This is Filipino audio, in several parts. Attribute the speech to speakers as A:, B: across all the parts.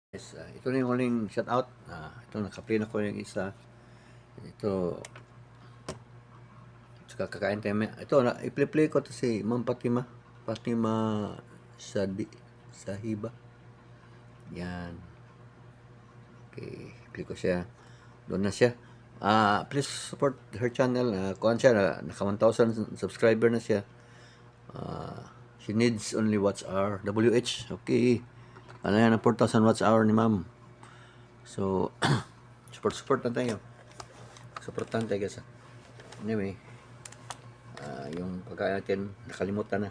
A: Yes, ito na yung huling shoutout. Ito, nakaplay na ko yung isa. Ito, tsaka kakain tayo. Ito, i-play ko to si Ma'am Fatima. Fatima Sahiba. Yan. Okay, play ko siya. Doon na siya. Please support her channel. Kuhan siya, naka 1,000 subscriber na siya. She needs only watch hour. WH. Okay. Ano yan, ang 4,000 watch hour ni ma'am. So, support na tayo. Supportan tayo guys. Anyway, yung pagkain natin, nakalimutan na.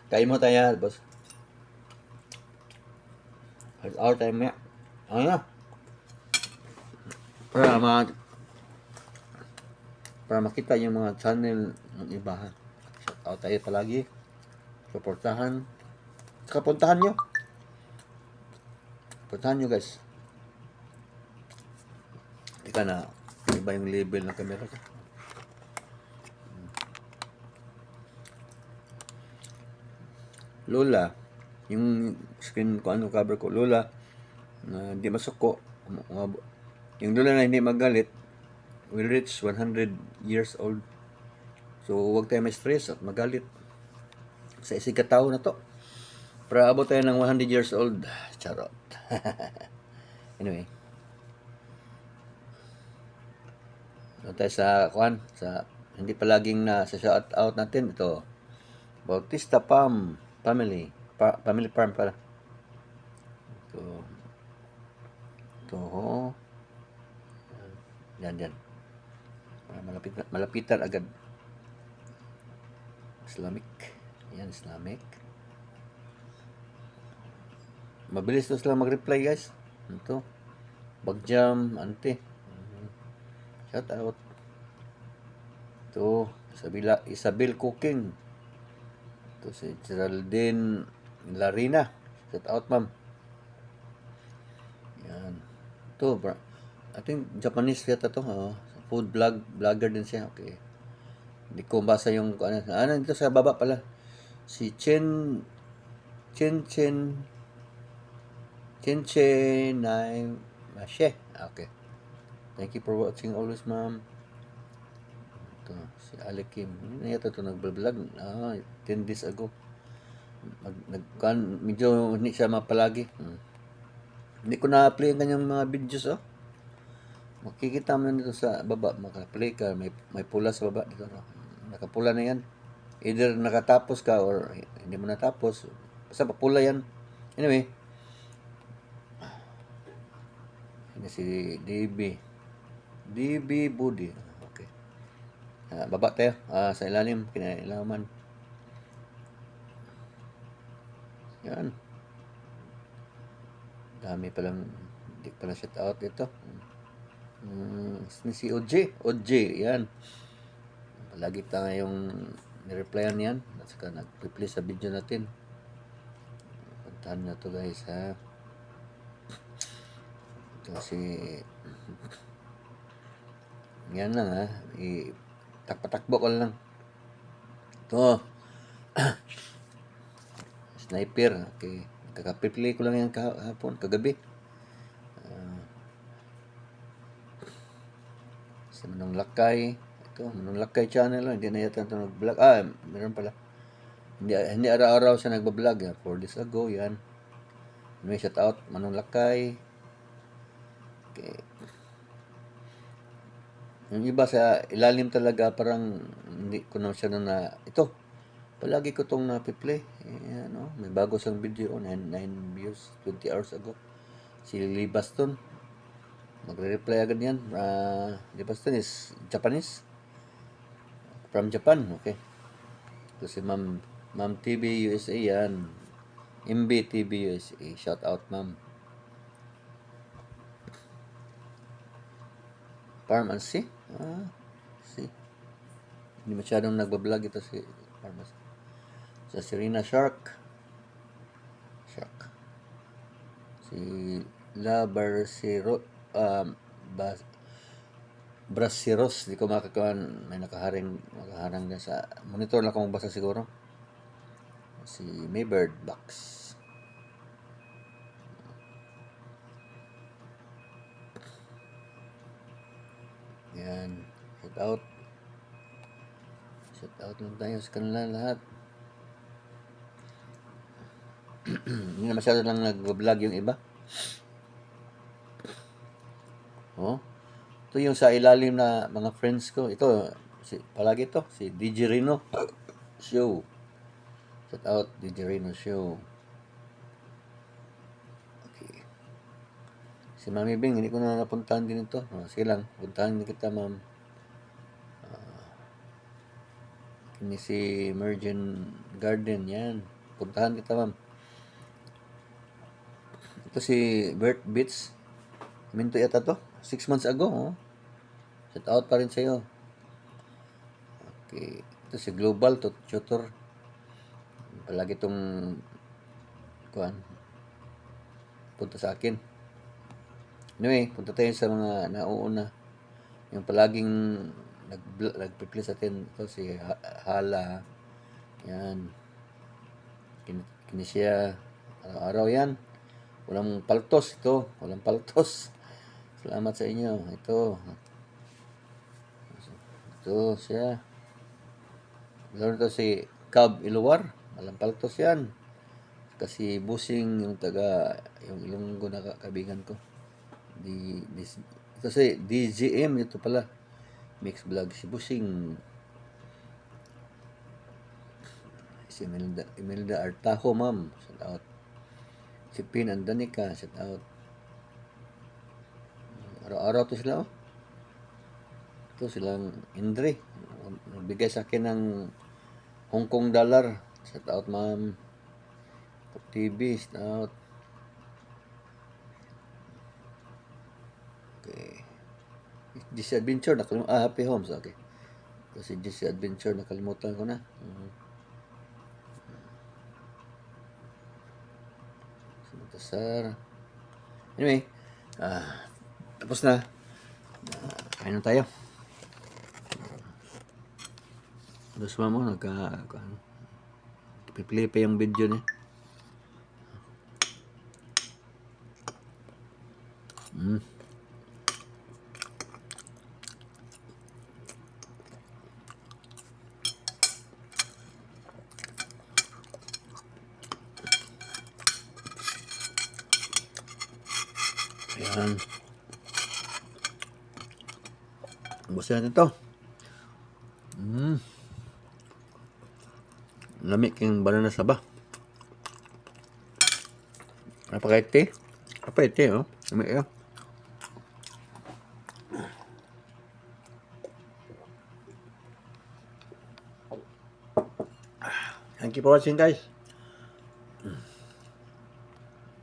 A: Kain mo tayo, boss. Hour time maya. Ano na? Para, ma para makita yung mga channel ng iba. Shout out tayo palagi. Suportahan. Saka puntahan nyo. Puntahan nyo guys. Ika na, iba yung label ng camera ko. Lola, yung screen ko, ano cover ko, Lola, na hindi masuko. Yung Lola na hindi magalit, will reach 100 years old. So, huwag tayo may stress at magalit. Sa isig katao na to. Para abot tayo ng 100 years old. Charot. Anyway. Doon tayo sa, sa, hindi palaging na sa shout out natin. Ito, Bautista Farm Family. Family Farm pala. Ito, ito, yan. Malapitan agad. Islamic. Yan, Islamic. Mabilis to sila mag-reply guys. Ito. Bagjam, ante. Shout out. Ito, Isabel Cooking. Ito si Geraldine Larina. Shout out ma'am. Yan. Ito, I think Japanese yata to. Food vlogger din siya. Okay. Hindi ko basa yung ano dito sa baba pala. Si Chen Nai Mashe. Okay. Thank you for watching always, ma'am. Ito, si Alekim. Hindi yata ito nag-vlog. 10 days ago. Medyo hindi siya mapalagi. Hindi ko na-play ang kanyang mga videos, oh. Makikita mo na dito sa baba. Maka-play ka. May pula sa baba dito, no? Nakapula na yan. Either nakatapos ka or hindi mo natapos. Basta papula yan. Anyway. Ini si DB Budi. Okay. Baba tayo. Sa ilalim. Kinailaman. Yan. Dami palang hindi pala shout out ito. Si OJ. Yan. Palagi tayong nireplyan yan. At saka nag-reply sa video natin. Puntahan nyo to guys ha. Ito si yan lang ha. Takpatakbo ko lang. Ito. Sniper. Okay. Kakapipili ko lang yan kagabi. Si Manong Lakay. Ito, Manong Lakay channel. Hindi na yata ito nag-vlog. Meron pala. Hindi araw-araw siya nagbablog. 4 days ago, yan. May shout out, Manong Lakay. Okay. Yung iba sa ilalim talaga, parang hindi ko na siya na ito. Palagi ko itong napiplay. May bago siyang video, 9 views, 20 hours ago. Si Lily Baston. Magre-reply agad yan. Lily Baston is Japanese. From Japan, okay. Ito si Ma'am TV USA yan. MB TV USA. Shout out, ma'am. Farm and Sea? See. Hindi masyadong nagbablog ito si Farm and Sea. Sa Serena Shark. Si La Barcero, Brasiros, di ko makakawan, may nakaharang din sa monitor lang kung basa siguro. Si Maybird Box. Yan. Shout out. Shout out lang tayo sa kanila lahat. Hindi na masyado lang nag-vlog yung iba. Oh. Ito yung sa ilalim na mga friends ko. Ito, palagi to. Si DJ Rino Show. Shout out, DJ Rino Show. Okay. Si Mami Bing, hindi ko na napuntahan din ito. Sige lang, puntahan din kita, ma'am. Ini si Emergent Garden, yan. Puntahan kita, ma'am. Ito si Bert Beats. Minto yata to. 6 months ago, oh. Shout out pa rin sa'yo. Okay. Ito si Global Tutor. Palagi itong punta sa akin. Anyway, punta tayo sa mga nauuna. Yung palaging nag-play sa atin. Ito si Hala. Yan. Kinisya. Araw-araw yan. Walang paltos ito. Walang paltos. Salamat sa inyo. Ito siya. Lalo ito si Cab Iluwar. Walang paltos yan. Kasi Busing yung Ilonggo na kaibigan ko. Ito si DGM. Ito pala. Mix vlog. Si Busing. Si Imelda Artajo, ma'am. Shout out. Si Pin Andanica. Shout out. Araw-araw to sila, oh. Ito silang Indre. Nagbigay sa akin ng Hong Kong dollar. Shout out, ma'am. TV, shout out. Okay. GC Adventure, Happy Homes, okay. Kasi GC Adventure, nakalimutan ko na. Sir. Anyway, tapos na. Kain na tayo. Tapos mo, piplay pa yung video niya. Ayan. Gusto natin ito. Lamig yung banana saba. Napakaiti. Napakaiti, oh. Lamig yun. Thank you for watching, guys.